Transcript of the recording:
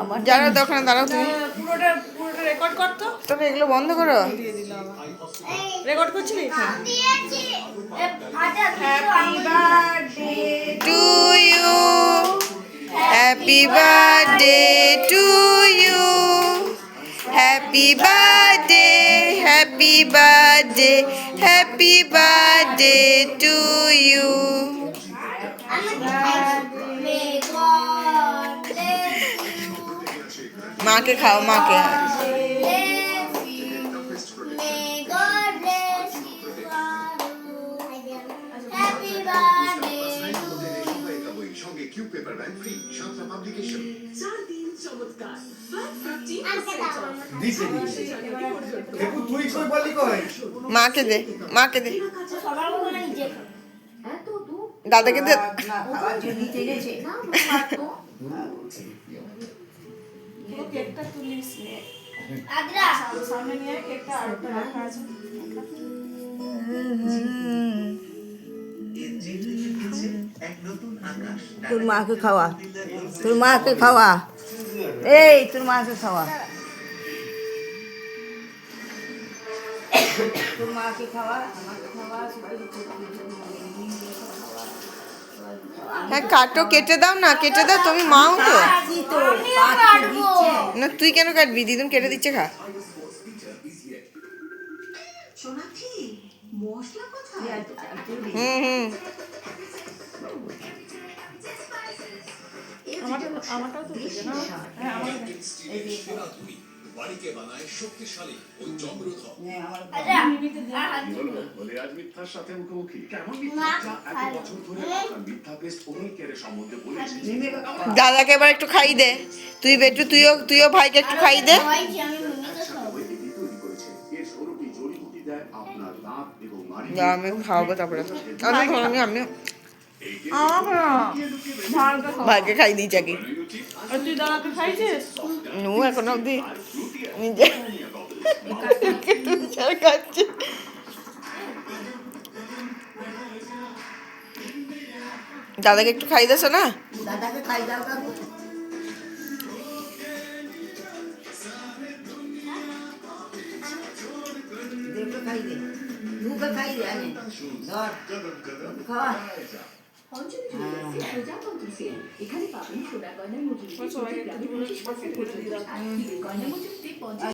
আমার যারা দোকানে দাঁড়াও তুমি পুরোটা রেকর্ড করতো। তবে এগুলো বন্ধ করো। রেকর্ড করছিলি? To you happy birthday to you happy birthday happy birthday happy birthday to you. মাকে খাও মাকে। মাকে দে মাকে দে দাদাকে দে। কেকটা তুলিস নে, সামনে নিয়ে কেকটা আরেকটা রাখা আছে। তোর মাকে খাওয়া, তোর মাকে খাওয়া, এই তোর মাকে খাওয়া, তোর মাকে খাওয়া, আমাকে খাওয়া, হ্যাঁ কাটো কেটে দাও না কেটে দাও তুমি মাও তো না তুই কেন কাটবি দিদুন কেটে দিচ্ছে খা। হুম আমারটাও তো দিছে না? হ্যাঁ আমার বাড়িকে বানায় শক্তিশালী ও জমরুধক। বলে আজ মিথ্যার সাথে মুখোমুখি কেমন মিথ্যা এত বছর ধরে আপনার মিথ্যা পেস্ট ওরাল কেয়ারের সম্বন্ধে বলেছি। দাদাকে এবার একটু খাই দে তুই বেটু তুইও ভাইকে একটু খাই দে। আমি খাওয়াবো তারপরে আমি ভাইকে খাই দিয়েছি আগে। তুই দাদাকে খাইছিস? নু এখন অব্দি নিজে খাচ্ছে। দাদাকে একটু খাই দেছো না? দাদাকে খাই দাও কাকু, দেখে খাই দে, মুখে খাই দে, আনে ধর খাওয়া। এখানে পাবেন সোনা গয়নার মজুরি, গ্রামে 25% পর্যন্ত ছাড়, গয়না মজুরিতে 50